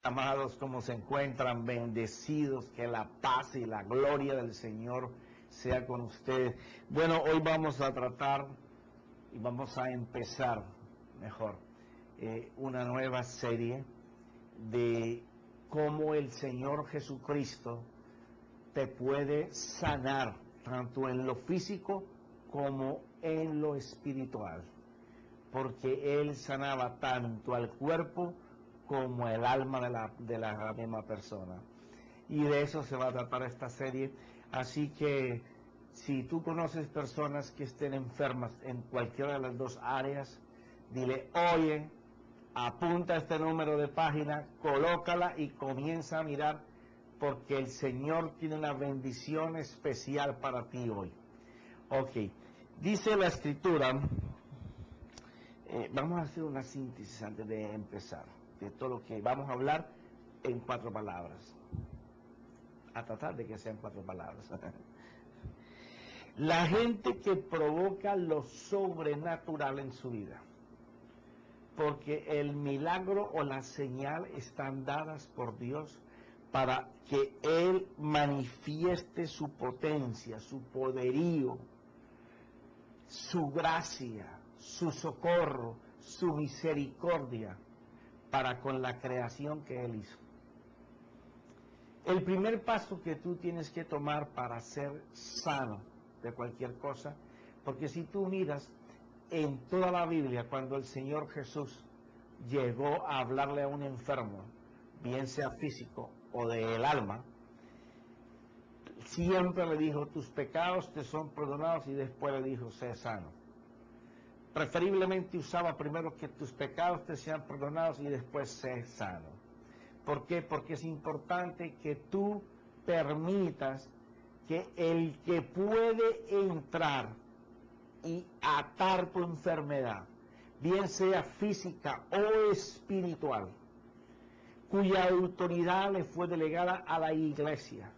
Amados, como se encuentran, bendecidos, que la paz y la gloria del Señor sea con ustedes. Bueno, hoy vamos a tratar y vamos a empezar, mejor, una nueva serie de cómo el Señor Jesucristo te puede sanar, tanto en lo físico como en lo espiritual, porque Él sanaba tanto al cuerpo como el alma de la misma persona. Y de eso se va a tratar esta serie. Así que si tú conoces personas que estén enfermas en cualquiera de las dos áreas, dile, oye, apunta este número de página, colócala y comienza a mirar, porque el Señor tiene una bendición especial para ti hoy. Ok, dice la Escritura, vamos a hacer una síntesis antes de empezar de todo lo que vamos a hablar en 4 palabras, a tratar de que sean 4 palabras. La gente que provoca lo sobrenatural en su vida, porque el milagro o la señal están dadas por Dios para que Él manifieste su potencia, su poderío, su gracia, su socorro, su misericordia para con la creación que Él hizo. El primer paso que tú tienes que tomar para ser sano de cualquier cosa, porque si tú miras en toda la Biblia, cuando el Señor Jesús llegó a hablarle a un enfermo, bien sea físico o del alma, siempre le dijo, tus pecados te son perdonados, y después le dijo, sé sano. Preferiblemente usaba primero que tus pecados te sean perdonados y después sé sano. ¿Por qué? Porque es importante que tú permitas que el que puede entrar y atar tu enfermedad, bien sea física o espiritual, cuya autoridad le fue delegada a la iglesia.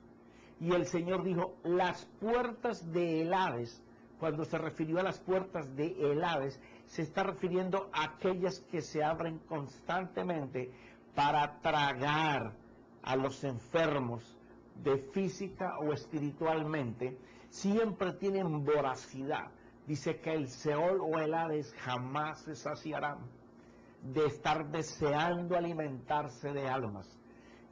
Y el Señor dijo, las puertas de Hades, cuando se refirió a las puertas de Hades, se está refiriendo a aquellas que se abren constantemente para tragar a los enfermos de física o espiritualmente. Siempre tienen voracidad. Dice que el Seol o el Hades jamás se saciarán de estar deseando alimentarse de almas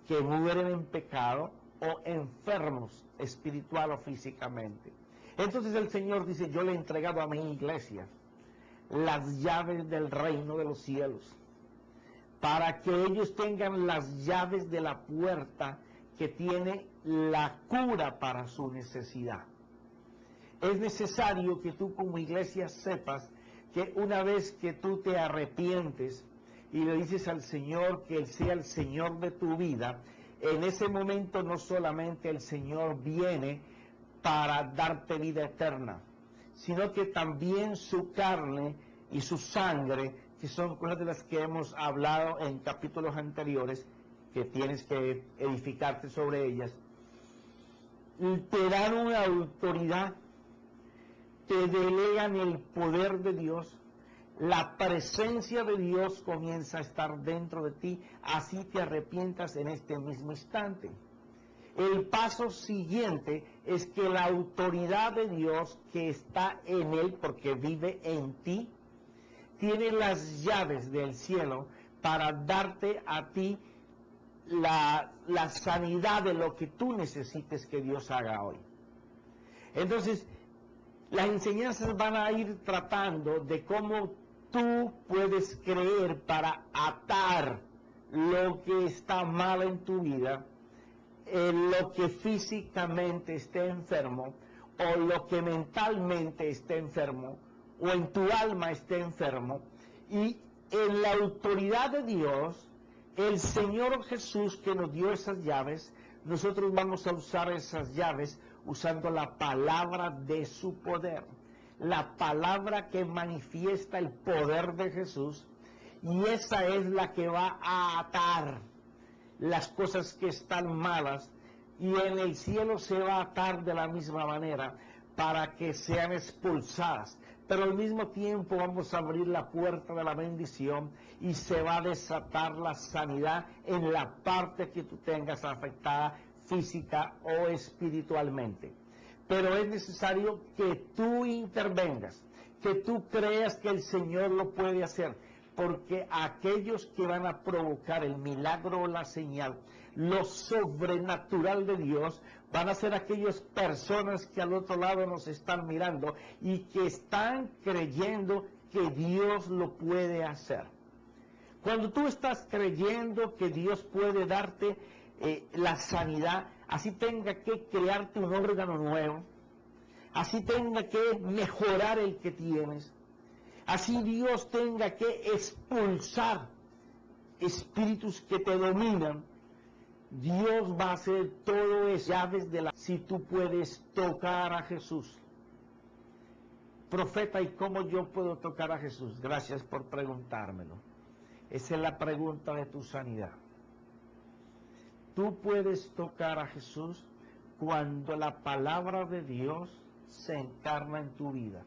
que mueren en pecado o enfermos espiritual o físicamente. Entonces el Señor dice, yo le he entregado a mi iglesia las llaves del reino de los cielos, para que ellos tengan las llaves de la puerta que tiene la cura para su necesidad. Es necesario que tú como iglesia sepas que una vez que tú te arrepientes y le dices al Señor que Él sea el Señor de tu vida, en ese momento no solamente el Señor viene para darte vida eterna, sino que también su carne y su sangre, que son cosas de las que hemos hablado en capítulos anteriores, que tienes que edificarte sobre ellas, te dan una autoridad, te delegan el poder de Dios, la presencia de Dios comienza a estar dentro de ti, así te arrepientas en este mismo instante. El paso siguiente es que la autoridad de Dios que está en Él, porque vive en ti, tiene las llaves del cielo para darte a ti la sanidad de lo que tú necesites que Dios haga hoy. Entonces, las enseñanzas van a ir tratando de cómo tú puedes creer para atar lo que está mal en tu vida, lo que físicamente esté enfermo, o lo que mentalmente esté enfermo, o en tu alma esté enfermo, y en la autoridad de Dios, el Señor Jesús que nos dio esas llaves, nosotros vamos a usar esas llaves usando la palabra de su poder, la palabra que manifiesta el poder de Jesús, y esa es la que va a atar las cosas que están malas, y en el cielo se va a atar de la misma manera para que sean expulsadas, pero al mismo tiempo vamos a abrir la puerta de la bendición y se va a desatar la sanidad en la parte que tú tengas afectada física o espiritualmente. Pero es necesario que tú intervengas, que tú creas que el Señor lo puede hacer, porque aquellos que van a provocar el milagro o la señal, lo sobrenatural de Dios, van a ser aquellas personas que al otro lado nos están mirando y que están creyendo que Dios lo puede hacer. Cuando tú estás creyendo que Dios puede darte la sanidad, así tenga que crearte un órgano nuevo, así tenga que mejorar el que tienes, así Dios tenga que expulsar espíritus que te dominan, Dios va a hacer todo eso ya desde la... Si tú puedes tocar a Jesús. Profeta, ¿y cómo yo puedo tocar a Jesús? Gracias por preguntármelo. Esa es la pregunta de tu sanidad. Tú puedes tocar a Jesús cuando la palabra de Dios se encarna en tu vida.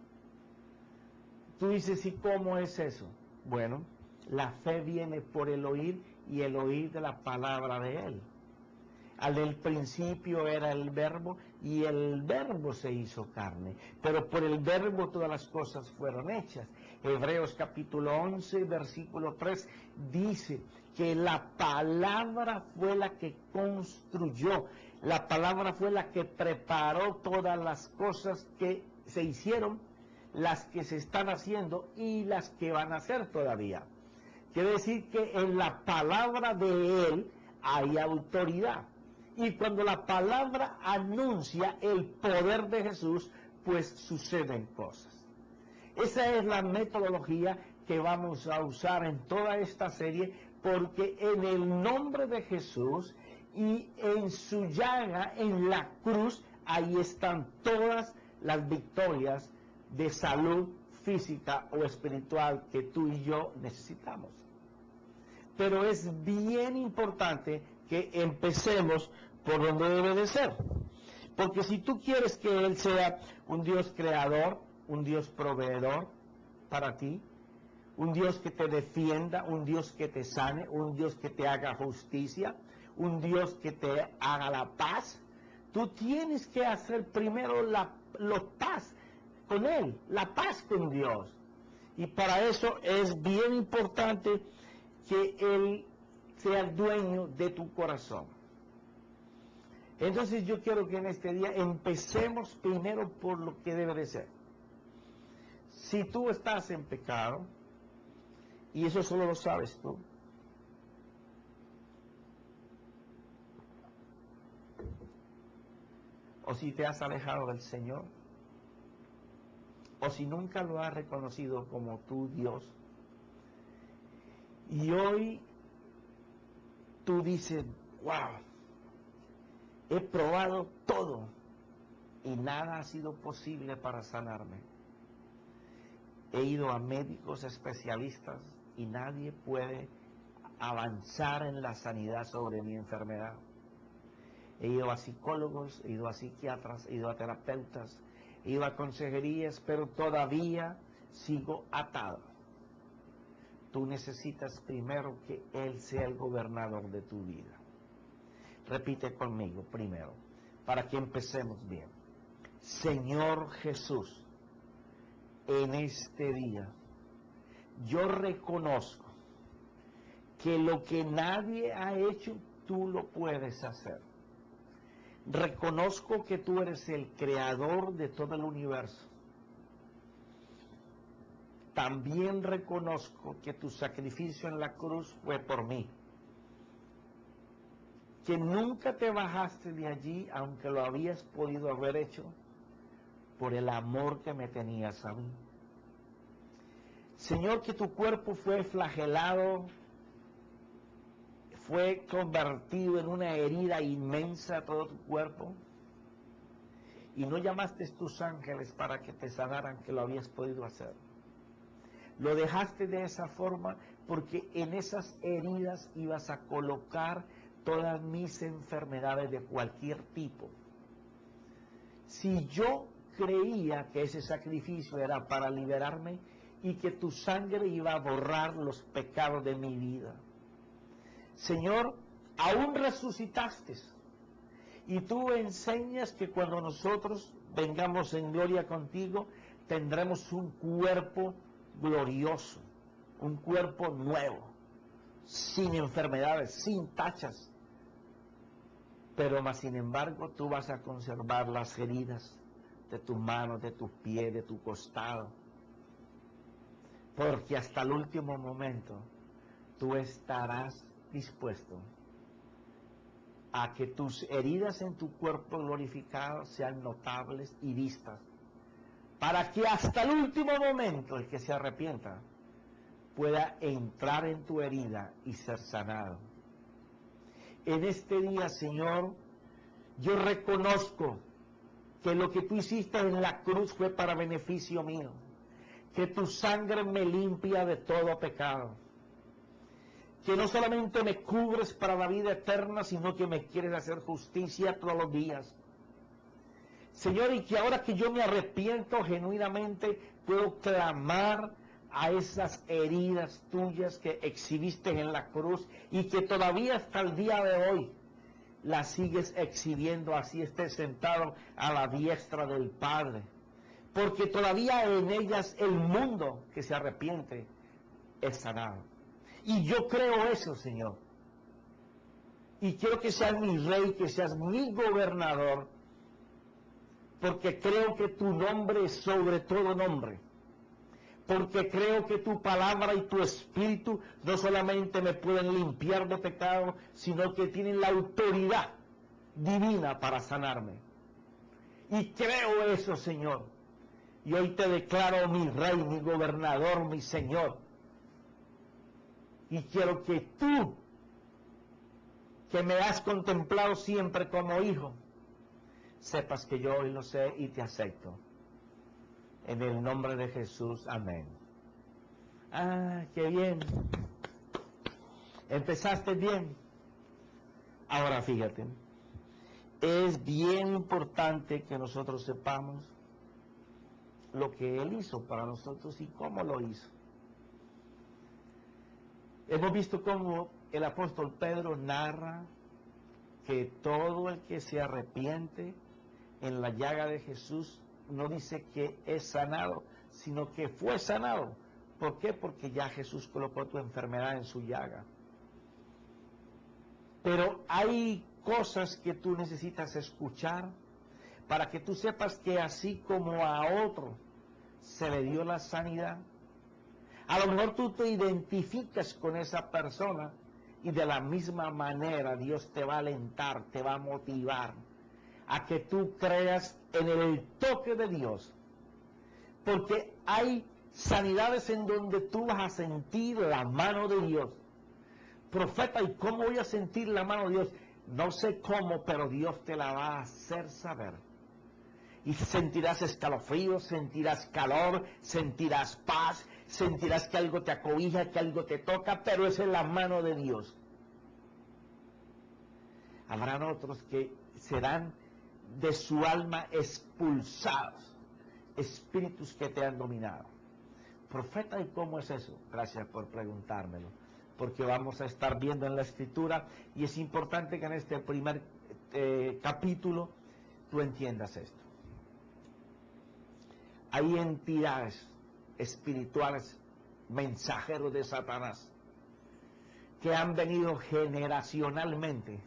Tú dices, ¿y cómo es eso? Bueno, la fe viene por el oír y el oír de la palabra de Él. Al del principio era el verbo y el verbo se hizo carne, pero por el verbo todas las cosas fueron hechas. Hebreos capítulo 11, versículo 3 dice que la palabra fue la que construyó, la palabra fue la que preparó todas las cosas que se hicieron, las que se están haciendo y las que van a hacer todavía. Quiere decir que en la palabra de Él hay autoridad. Y cuando la palabra anuncia el poder de Jesús, pues suceden cosas. Esa es la metodología que vamos a usar en toda esta serie, porque en el nombre de Jesús y en su llaga, en la cruz, ahí están todas las victorias de salud física o espiritual que tú y yo necesitamos. Pero es bien importante que empecemos por donde debe de ser. Porque si tú quieres que Él sea un Dios creador, un Dios proveedor para ti, un Dios que te defienda, un Dios que te sane, un Dios que te haga justicia, un Dios que te haga la paz, tú tienes que hacer primero la paz con Él, la paz con Dios. Y para eso es bien importante que Él sea el dueño de tu corazón. Entonces yo quiero que en este día empecemos primero por lo que debe de ser. Si tú estás en pecado, y eso solo lo sabes tú, o si te has alejado del Señor, o si nunca lo has reconocido como tu Dios, y hoy tú dices, wow, he probado todo y nada ha sido posible para sanarme. He ido a médicos especialistas y nadie puede avanzar en la sanidad sobre mi enfermedad. He ido a psicólogos, he ido a psiquiatras, he ido a terapeutas, he ido a consejerías, pero todavía sigo atado. Tú necesitas primero que Él sea el gobernador de tu vida. Repite conmigo primero, para que empecemos bien. Señor Jesús, en este día, yo reconozco que lo que nadie ha hecho, tú lo puedes hacer. Reconozco que tú eres el creador de todo el universo. También reconozco que tu sacrificio en la cruz fue por mí. Que nunca te bajaste de allí, aunque lo habías podido haber hecho, por el amor que me tenías a mí. Señor, que tu cuerpo fue flagelado, fue convertido en una herida inmensa todo tu cuerpo, y no llamaste tus ángeles para que te sanaran, que lo habías podido hacer. Lo dejaste de esa forma porque en esas heridas ibas a colocar todas mis enfermedades de cualquier tipo. Si yo creía que ese sacrificio era para liberarme y que tu sangre iba a borrar los pecados de mi vida. Señor, aún resucitaste y tú enseñas que cuando nosotros vengamos en gloria contigo, tendremos un cuerpo glorioso, un cuerpo nuevo, sin enfermedades, sin tachas. Pero más sin embargo tú vas a conservar las heridas de tus manos, de tus pies, de tu costado. Porque hasta el último momento tú estarás dispuesto a que tus heridas en tu cuerpo glorificado sean notables y vistas, para que hasta el último momento el que se arrepienta pueda entrar en tu herida y ser sanado. En este día, Señor, yo reconozco que lo que tú hiciste en la cruz fue para beneficio mío, que tu sangre me limpia de todo pecado, que no solamente me cubres para la vida eterna, sino que me quieres hacer justicia todos los días. Señor, y que ahora que yo me arrepiento genuinamente, puedo clamar a esas heridas tuyas que exhibiste en la cruz y que todavía hasta el día de hoy las sigues exhibiendo, así estés sentado a la diestra del Padre. Porque todavía en ellas el mundo que se arrepiente es sanado. Y yo creo eso, Señor. Y quiero que seas mi rey, que seas mi gobernador, porque creo que tu nombre es sobre todo nombre. Porque creo que tu palabra y tu espíritu no solamente me pueden limpiar de pecado, sino que tienen la autoridad divina para sanarme. Y creo eso, Señor. Y hoy te declaro mi rey, mi gobernador, mi Señor. Y quiero que tú, que me has contemplado siempre como hijo, sepas que yo hoy lo sé y te acepto. En el nombre de Jesús, amén. Ah, qué bien. Empezaste bien. Ahora fíjate, es bien importante que nosotros sepamos lo que Él hizo para nosotros y cómo lo hizo. Hemos visto cómo el apóstol Pedro narra que todo el que se arrepiente en la llaga de Jesús no dice que es sanado, sino que fue sanado. ¿Por qué? Porque ya Jesús colocó tu enfermedad en su llaga. Pero hay cosas que tú necesitas escuchar para que tú sepas que así como a otro se le dio la sanidad, a lo mejor tú te identificas con esa persona y de la misma manera Dios te va a alentar, te va a motivar a que tú creas en el toque de Dios. Porque hay sanidades en donde tú vas a sentir la mano de Dios. Profeta, ¿y cómo voy a sentir la mano de Dios? No sé cómo, pero Dios te la va a hacer saber. Y sentirás escalofríos, sentirás calor, sentirás paz, sentirás que algo te acobija, que algo te toca, pero esa es la mano de Dios. Habrán otros que serán de su alma expulsados, espíritus que te han dominado. Profeta, ¿y cómo es eso? Gracias por preguntármelo, porque vamos a estar viendo en la Escritura y es importante que en este primer capítulo tú entiendas esto. Hay entidades espirituales, mensajeros de Satanás, que han venido generacionalmente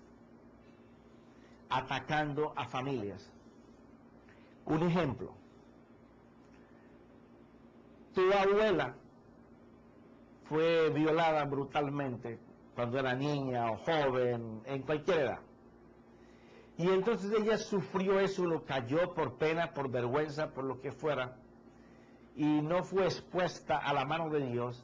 atacando a familias. Un ejemplo, tu abuela fue violada brutalmente cuando era niña o joven, en cualquier edad. Y entonces ella sufrió eso, lo cayó por pena, por vergüenza, por lo que fuera, y no fue expuesta a la mano de Dios.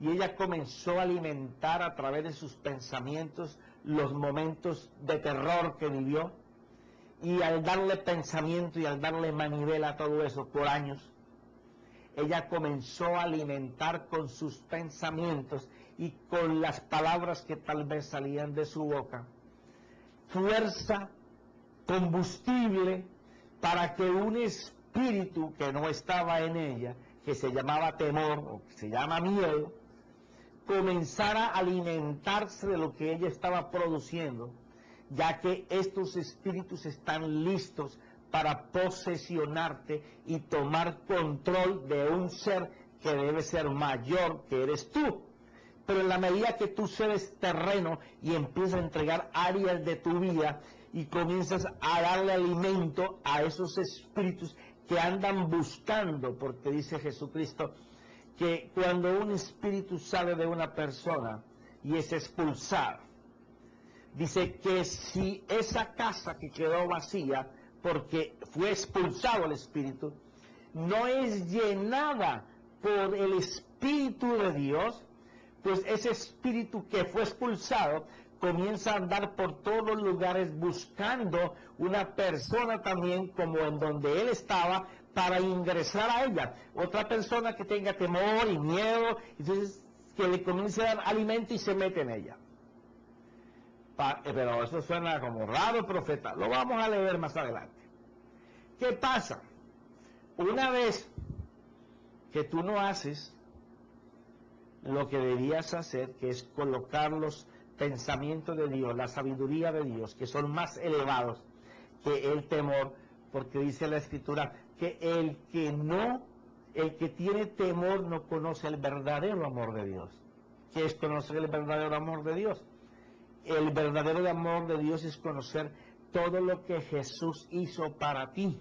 Y ella comenzó a alimentar a través de sus pensamientos los momentos de terror que vivió. Y al darle pensamiento y al darle manivela a todo eso por años, ella comenzó a alimentar con sus pensamientos y con las palabras que tal vez salían de su boca fuerza, combustible para que un espíritu que no estaba en ella, que se llamaba temor o que se llama miedo, comenzara a alimentarse de lo que ella estaba produciendo, ya que estos espíritus están listos para posesionarte y tomar control de un ser que debe ser mayor que eres tú. Pero en la medida que tú cedes terreno y empiezas a entregar áreas de tu vida y comienzas a darle alimento a esos espíritus que andan buscando, porque dice Jesucristo que cuando un espíritu sale de una persona y es expulsado, dice que si esa casa que quedó vacía porque fue expulsado el espíritu, no es llenada por el Espíritu de Dios, pues ese espíritu que fue expulsado comienza a andar por todos los lugares buscando una persona también como en donde él estaba para ingresar a ella. Otra persona que tenga temor y miedo, entonces que le comience a dar alimento y se mete en ella. Pero eso suena como raro, profeta. Lo vamos a leer más adelante. ¿Qué pasa? Una vez que tú no haces lo que debías hacer, que es colocar los pensamientos de Dios, la sabiduría de Dios, que son más elevados que el temor, porque dice la Escritura que el que tiene temor no conoce el verdadero amor de Dios. ¿Qué es conocer el verdadero amor de Dios? El verdadero amor de Dios es conocer todo lo que Jesús hizo para ti,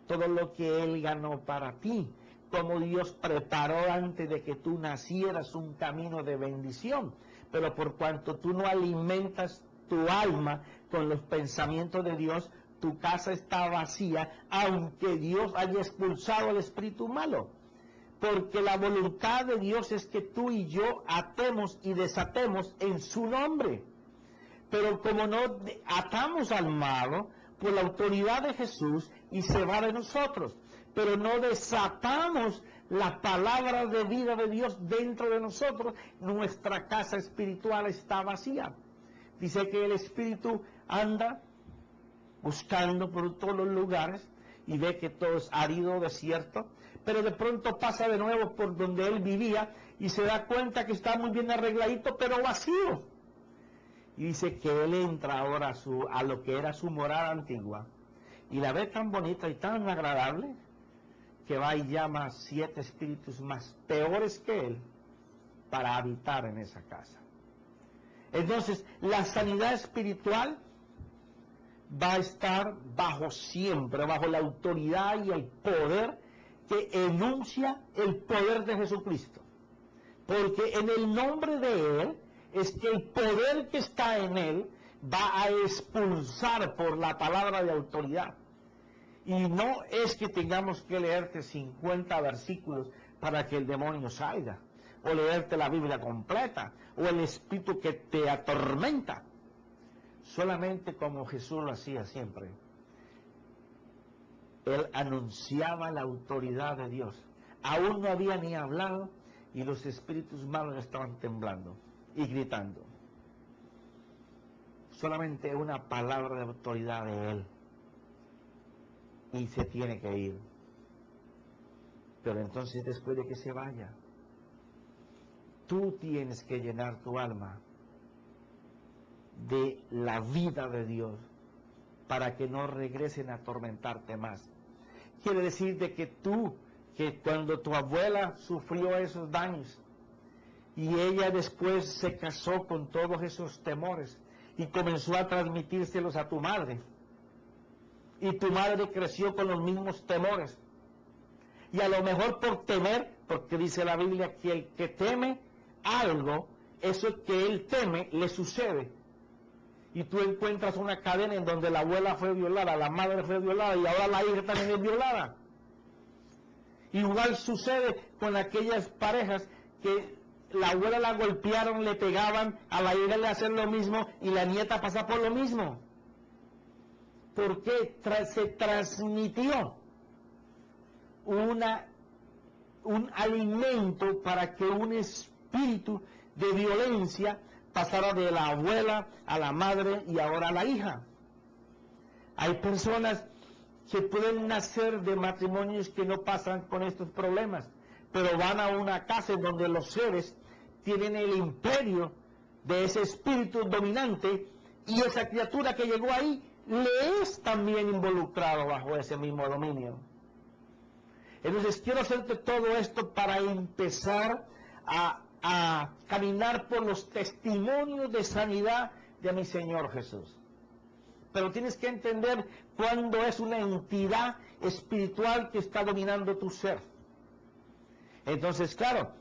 todo lo que Él ganó para ti, como Dios preparó antes de que tú nacieras un camino de bendición. Pero por cuanto tú no alimentas tu alma con los pensamientos de Dios, tu casa está vacía, aunque Dios haya expulsado al espíritu malo. Porque la voluntad de Dios es que tú y yo atemos y desatemos en su nombre. Pero como no atamos al malo por la autoridad de Jesús y se va de nosotros, pero no desatamos la palabra de vida de Dios dentro de nosotros, nuestra casa espiritual está vacía. Dice que el espíritu anda buscando por todos los lugares y ve que todo es árido, desierto, pero de pronto pasa de nuevo por donde él vivía y se da cuenta que está muy bien arregladito, pero vacío. Y dice que él entra ahora a lo que era su morada antigua y la ve tan bonita y tan agradable que va y llama a 7 espíritus más peores que él para habitar en esa casa. Entonces, la sanidad espiritual va a estar siempre bajo la autoridad y el poder que enuncia el poder de Jesucristo. Porque en el nombre de Él es que el poder que está en Él va a expulsar por la palabra de autoridad. Y no es que tengamos que leerte 50 versículos para que el demonio salga, o leerte la Biblia completa, o el espíritu que te atormenta. Solamente como Jesús lo hacía siempre. Él anunciaba la autoridad de Dios. Aún no había ni hablado y los espíritus malos estaban temblando y gritando. Solamente una palabra de autoridad de Él y se tiene que ir. Pero entonces después de que se vaya, tú tienes que llenar tu alma de la vida de Dios para que no regresen a atormentarte más. Quiere decir de que cuando tu abuela sufrió esos daños y ella después se casó con todos esos temores y comenzó a transmitírselos a tu madre, y tu madre creció con los mismos temores, y a lo mejor por temer, porque dice la Biblia que el que teme algo, eso que él teme le sucede. Y tú encuentras una cadena en donde la abuela fue violada, la madre fue violada y ahora la hija también es violada. Igual sucede con aquellas parejas que la abuela la golpearon, le pegaban, a la hija le hacen lo mismo y la nieta pasa por lo mismo. Porque se transmitió un alimento para que un espíritu de violencia pasara de la abuela a la madre y ahora a la hija. Hay personas que pueden nacer de matrimonios que no pasan con estos problemas, pero van a una casa en donde los seres tienen el imperio de ese espíritu dominante, y esa criatura que llegó ahí le es también involucrado bajo ese mismo dominio. Entonces quiero hacerte todo esto para empezar a caminar por los testimonios de sanidad de mi Señor Jesús. Pero tienes que entender cuándo es una entidad espiritual que está dominando tu ser. Entonces, claro,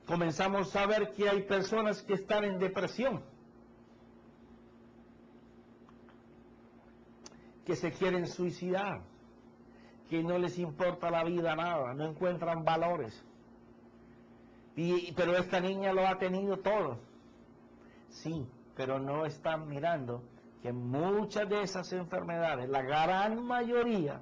comenzamos a ver que hay personas que están en depresión, que se quieren suicidar, que no les importa la vida nada, no encuentran valores. Pero esta niña lo ha tenido todo. Sí, pero no están mirando que muchas de esas enfermedades, la gran mayoría,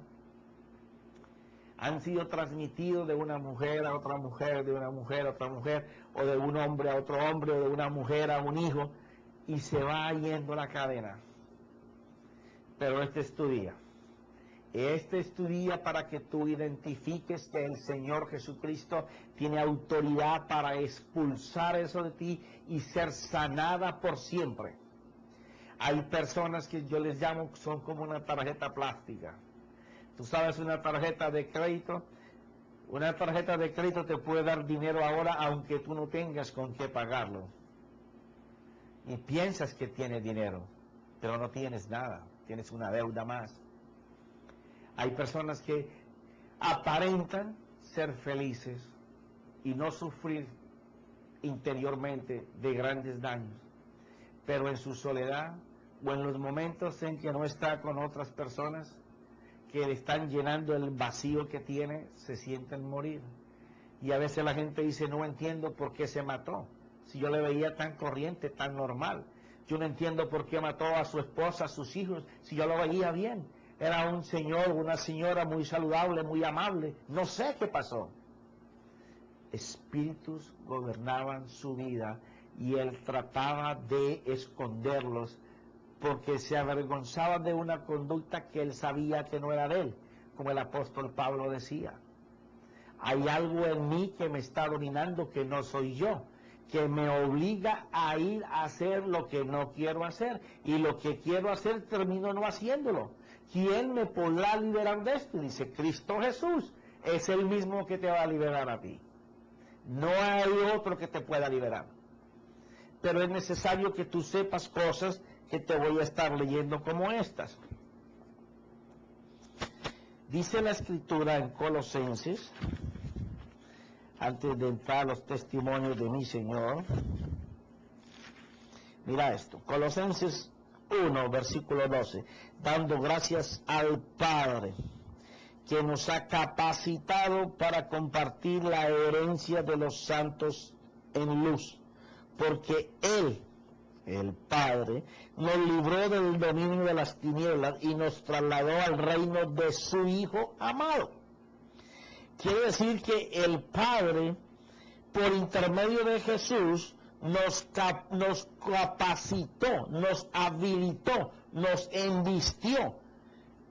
han sido transmitidos de una mujer a otra mujer, de una mujer a otra mujer, o de un hombre a otro hombre, o de una mujer a un hijo, y se va yendo la cadena. Pero este es tu día. Este es tu día para que tú identifiques que el Señor Jesucristo tiene autoridad para expulsar eso de ti y ser sanada por siempre. Hay personas que yo les llamo, son como una tarjeta plástica. Tú sabes, una tarjeta de crédito te puede dar dinero ahora aunque tú no tengas con qué pagarlo. Y piensas que tienes dinero, pero no tienes nada, tienes una deuda más. Hay personas que aparentan ser felices y no sufrir interiormente de grandes daños, pero en su soledad o en los momentos en que no está con otras personas que le están llenando el vacío que tiene, se sienten morir. Y a veces la gente dice, no entiendo por qué se mató, si yo le veía tan corriente, tan normal. Yo no entiendo por qué mató a su esposa, a sus hijos, si yo lo veía bien. Era un señor, una señora muy saludable, muy amable. No sé qué pasó. Espíritus gobernaban su vida y él trataba de esconderlos porque se avergonzaba de una conducta que él sabía que no era de él, como el apóstol Pablo decía. Hay algo en mí que me está dominando que no soy yo, que me obliga a ir a hacer lo que no quiero hacer, y lo que quiero hacer termino no haciéndolo. ¿Quién me podrá liberar de esto? Dice, Cristo Jesús es el mismo que te va a liberar a ti. No hay otro que te pueda liberar. Pero es necesario que tú sepas cosas que te voy a estar leyendo como estas. Dice la Escritura en Colosenses, antes de entrar a los testimonios de mi Señor, mira esto, Colosenses 1, versículo 12, dando gracias al Padre, que nos ha capacitado para compartir la herencia de los santos en luz, porque Él, el Padre, nos libró del dominio de las tinieblas y nos trasladó al reino de su Hijo amado. Quiere decir que el Padre, por intermedio de Jesús, nos capacitó, nos habilitó, nos envistió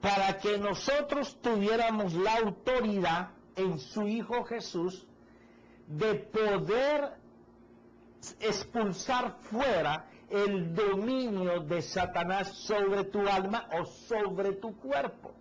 para que nosotros tuviéramos la autoridad en su Hijo Jesús de poder expulsar fuera el dominio de Satanás sobre tu alma o sobre tu cuerpo.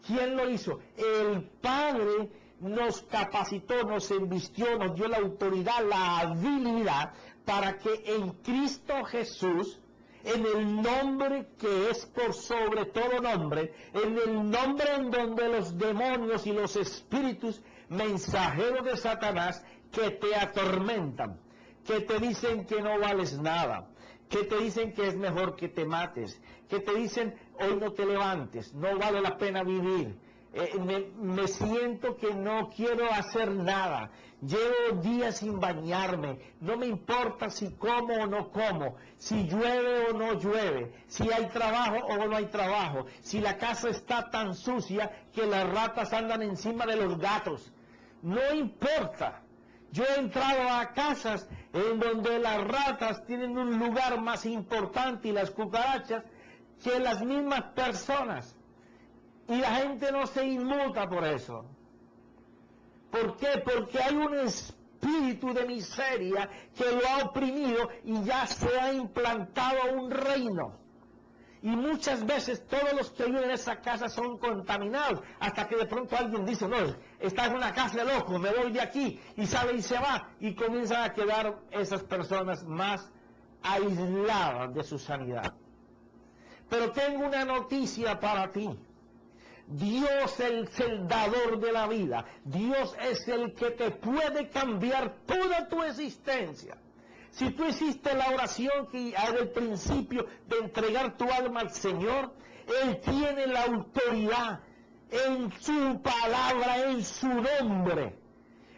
¿Quién lo hizo? El Padre nos capacitó, nos envistió, nos dio la autoridad, la habilidad para que en Cristo Jesús, en el nombre que es por sobre todo nombre, en el nombre en donde los demonios y los espíritus mensajeros de Satanás que te atormentan, que te dicen que no vales nada, que te dicen que es mejor que te mates, que te dicen hoy no te levantes, no vale la pena vivir, me siento que no quiero hacer nada, llevo días sin bañarme, no me importa si como o no como, si llueve o no llueve, si hay trabajo o no hay trabajo, si la casa está tan sucia que las ratas andan encima de los gatos, no importa. Yo he entrado a casas en donde las ratas tienen un lugar más importante y las cucarachas que las mismas personas. Y la gente no se inmuta por eso. ¿Por qué? Porque hay un espíritu de miseria que lo ha oprimido y ya se ha implantado un reino. Y muchas veces todos los que viven en esa casa son contaminados, hasta que de pronto alguien dice, no, está en una casa de locos, me voy de aquí, y sale y se va, y comienzan a quedar esas personas más aisladas de su sanidad. Pero tengo una noticia para ti. Dios es el dador de la vida. Dios es el que te puede cambiar toda tu existencia. Si tú hiciste la oración que al principio de entregar tu alma al Señor, Él tiene la autoridad en su palabra, en su nombre,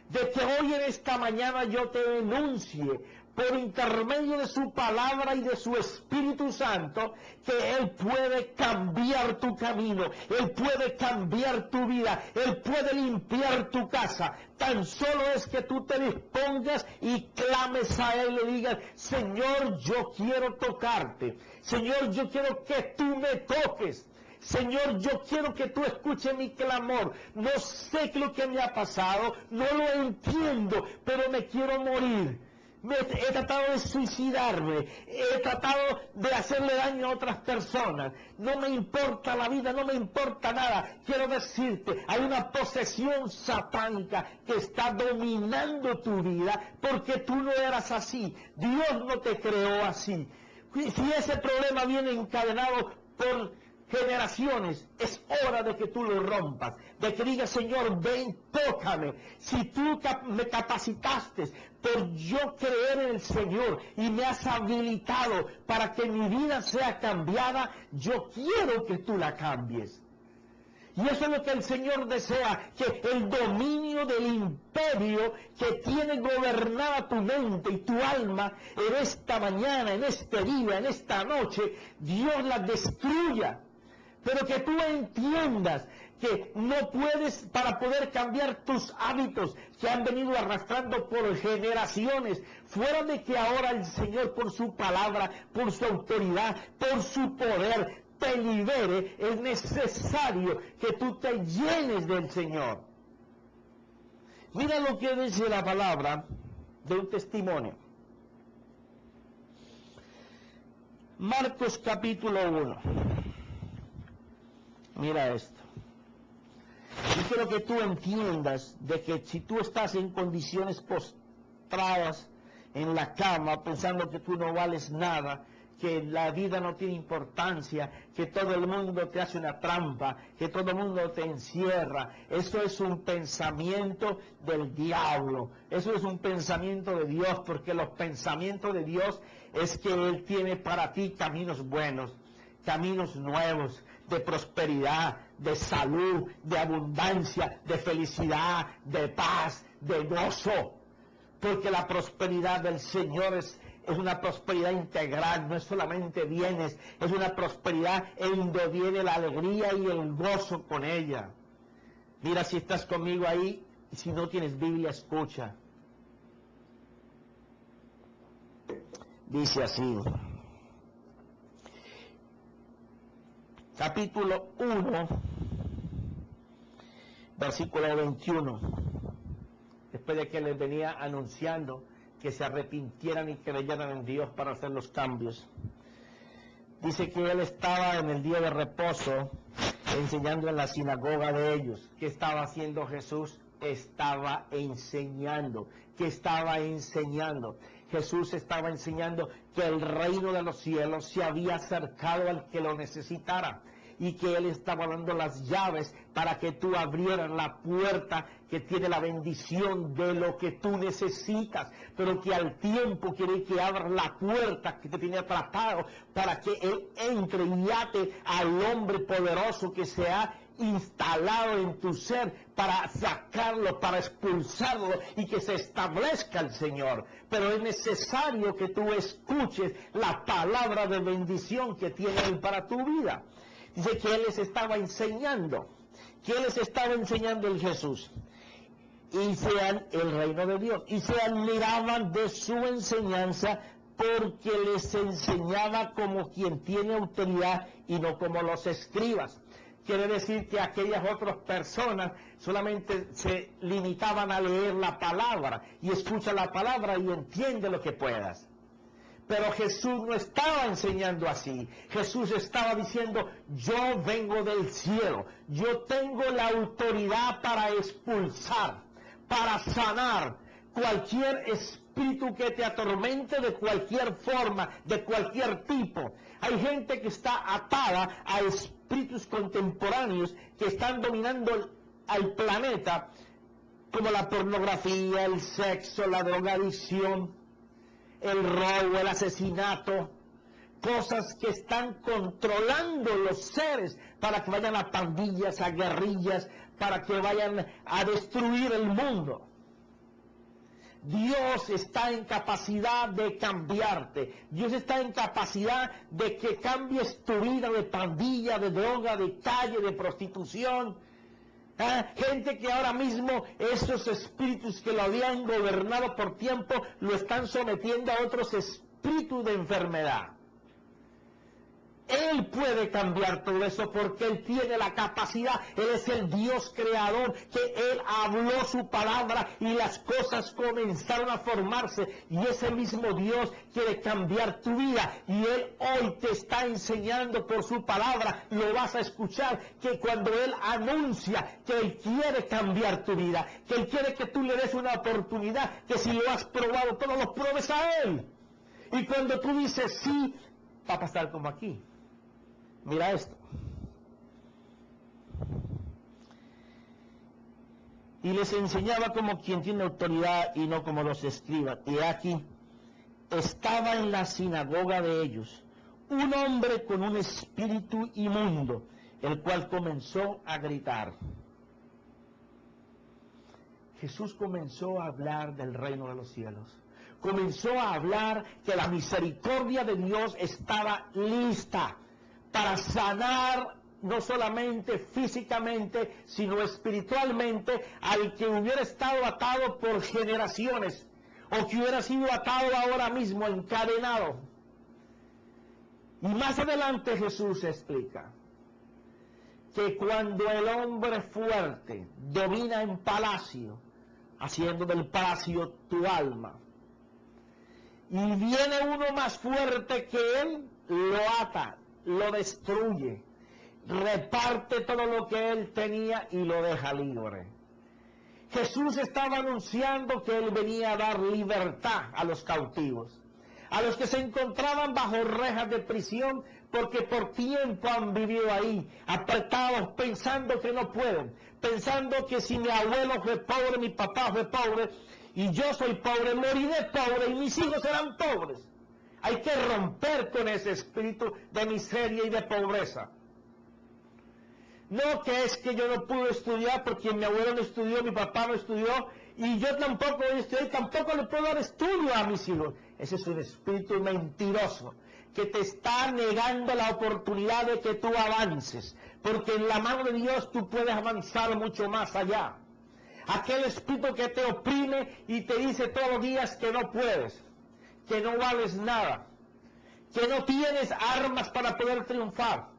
de que hoy en esta mañana yo te denuncie por intermedio de su palabra y de su Espíritu Santo, que Él puede cambiar tu camino, Él puede cambiar tu vida, Él puede limpiar tu casa. Tan solo es que tú te dispongas y clames a Él y le digas, Señor, yo quiero tocarte, Señor, yo quiero que tú me toques. Señor, yo quiero que tú escuches mi clamor. No sé qué es lo que me ha pasado, no lo entiendo, pero me quiero morir. He tratado de suicidarme, he tratado de hacerle daño a otras personas. No me importa la vida, no me importa nada. Quiero decirte, hay una posesión satánica que está dominando tu vida porque tú no eras así. Dios no te creó así. Si ese problema viene encadenado por generaciones, es hora de que tú lo rompas, de que digas, Señor, ven, tócame. Si tú me capacitaste por yo creer en el Señor y me has habilitado para que mi vida sea cambiada, yo quiero que tú la cambies. Y eso es lo que el Señor desea, que el dominio del imperio que tiene gobernada tu mente y tu alma en esta mañana, en este día, en esta noche, Dios la destruya. Pero que tú entiendas que no puedes, para poder cambiar tus hábitos que han venido arrastrando por generaciones, fuera de que ahora el Señor por su palabra, por su autoridad, por su poder, te libere, es necesario que tú te llenes del Señor. Mira lo que dice la palabra de un testimonio. Marcos capítulo 1. Mira esto. Yo quiero que tú entiendas de que si tú estás en condiciones postradas en la cama pensando que tú no vales nada, que la vida no tiene importancia, que todo el mundo te hace una trampa, que todo el mundo te encierra, eso es un pensamiento del diablo, eso es un pensamiento de Dios, porque los pensamientos de Dios es que Él tiene para ti caminos buenos, caminos nuevos, de prosperidad, de salud, de abundancia, de felicidad, de paz, de gozo, porque la prosperidad del Señor es una prosperidad integral, no es solamente bienes, es una prosperidad en donde viene la alegría y el gozo con ella. Mira si estás conmigo ahí, y si no tienes Biblia, escucha. Dice así, capítulo 1, versículo 21, después de que les venía anunciando que se arrepintieran y creyeran en Dios para hacer los cambios. Dice que él estaba en el día de reposo enseñando en la sinagoga de ellos. ¿Qué estaba haciendo Jesús? Estaba enseñando. ¿Qué estaba enseñando? Jesús estaba enseñando que el reino de los cielos se había acercado al que lo necesitara, y que Él estaba dando las llaves para que tú abrieras la puerta que tiene la bendición de lo que tú necesitas, pero que al tiempo quiere que abras la puerta que te tiene atrapado para que Él entre y ate al hombre poderoso que se ha instalado en tu ser para sacarlo, para expulsarlo y que se establezca el Señor. Pero es necesario que tú escuches la palabra de bendición que tiene Él para tu vida. Dice que Él les estaba enseñando. ¿Qué les estaba enseñando el Jesús? Y sean el reino de Dios. Y se admiraban de su enseñanza porque les enseñaba como quien tiene autoridad y no como los escribas. quiere decir que aquellas otras personas solamente se limitaban a leer la palabra y escucha la palabra y entiende lo que puedas. Pero Jesús no estaba enseñando así. Jesús estaba diciendo, yo vengo del cielo, yo tengo la autoridad para expulsar, para sanar cualquier espíritu que te atormente de cualquier forma, de cualquier tipo. Hay gente que está atada a espíritus contemporáneos que están dominando al planeta, como la pornografía, el sexo, la drogadicción, el robo, el asesinato, cosas que están controlando los seres para que vayan a pandillas, a guerrillas, para que vayan a destruir el mundo. Dios está en capacidad de cambiarte. Dios está en capacidad de que cambies tu vida de pandilla, de droga, de calle, de prostitución. Gente que ahora mismo esos espíritus que lo habían gobernado por tiempo lo están sometiendo a otros espíritus de enfermedad. Él puede cambiar todo eso porque Él tiene la capacidad. Él es el Dios creador, que Él habló su palabra y las cosas comenzaron a formarse. Y ese mismo Dios quiere cambiar tu vida. Y Él hoy te está enseñando por su palabra, lo vas a escuchar, que cuando Él anuncia que Él quiere cambiar tu vida, que Él quiere que tú le des una oportunidad, que si lo has probado todo, lo pruebes a Él. Y cuando tú dices sí, va a pasar como aquí. Mira esto. Y les enseñaba como quien tiene autoridad y no como los escribas. Y aquí estaba en la sinagoga de ellos un hombre con un espíritu inmundo, el cual comenzó a gritar. Jesús comenzó a hablar del reino de los cielos. Comenzó a hablar que la misericordia de Dios estaba lista para sanar no solamente físicamente, sino espiritualmente al que hubiera estado atado por generaciones o que hubiera sido atado ahora mismo, encadenado. Y más adelante Jesús explica que cuando el hombre fuerte domina en palacio, haciendo del palacio tu alma, y viene uno más fuerte que él, lo ata, lo destruye, reparte todo lo que él tenía y lo deja libre. Jesús estaba anunciando que él venía a dar libertad a los cautivos, a los que se encontraban bajo rejas de prisión, porque por tiempo han vivido ahí, apretados, pensando que no pueden, pensando que si mi abuelo fue pobre, mi papá fue pobre, y yo soy pobre, moriré pobre y mis hijos serán pobres. Hay que romper con ese espíritu de miseria y de pobreza. No que es que yo no pude estudiar porque mi abuelo no estudió, mi papá no estudió, y yo tampoco voy a estudiar, y tampoco le puedo dar estudio a mis hijos. Ese es un espíritu mentiroso que te está negando la oportunidad de que tú avances, porque en la mano de Dios tú puedes avanzar mucho más allá. Aquel espíritu que te oprime y te dice todos los días que no puedes, que no vales nada, que no tienes armas para poder triunfar.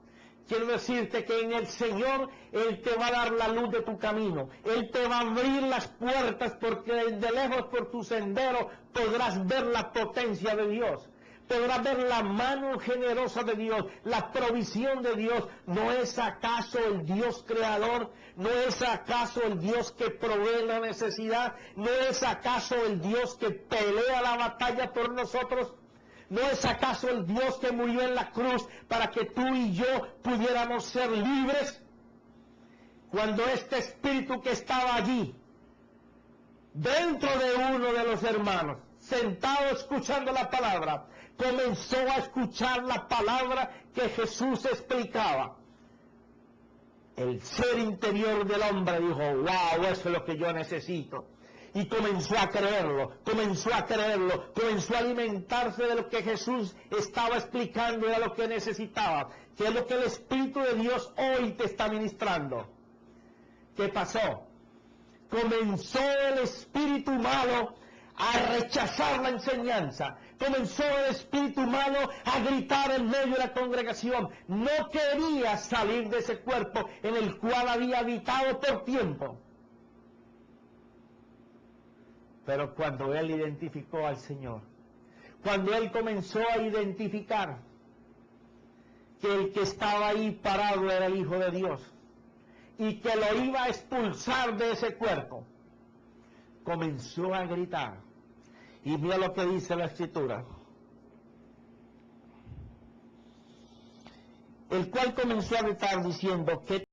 Quiero decirte que en el Señor Él te va a dar la luz de tu camino. Él te va a abrir las puertas porque de lejos por tu sendero podrás ver la potencia de Dios. Podrás ver la mano generosa de Dios, la provisión de Dios. ¿No es acaso el Dios creador? ¿No es acaso el Dios que provee la necesidad? ¿No es acaso el Dios que pelea la batalla por nosotros? ¿No es acaso el Dios que murió en la cruz para que tú y yo pudiéramos ser libres? Cuando este espíritu que estaba allí, dentro de uno de los hermanos, sentado escuchando la palabra, comenzó a escuchar la palabra que Jesús explicaba, el ser interior del hombre dijo, wow, eso es lo que yo necesito. Y comenzó a creerlo, comenzó a alimentarse de lo que Jesús estaba explicando, de lo que necesitaba, que es lo que el Espíritu de Dios hoy te está ministrando. ¿Qué pasó? Comenzó el espíritu malo a rechazar la enseñanza, comenzó el espíritu humano a gritar en medio de la congregación. No quería salir de ese cuerpo en el cual había habitado por tiempo. Pero cuando él identificó al Señor, cuando él comenzó a identificar que el que estaba ahí parado era el Hijo de Dios y que lo iba a expulsar de ese cuerpo, comenzó a gritar. Y mira lo que dice la Escritura. El cual comenzó a gritar diciendo, ¿qué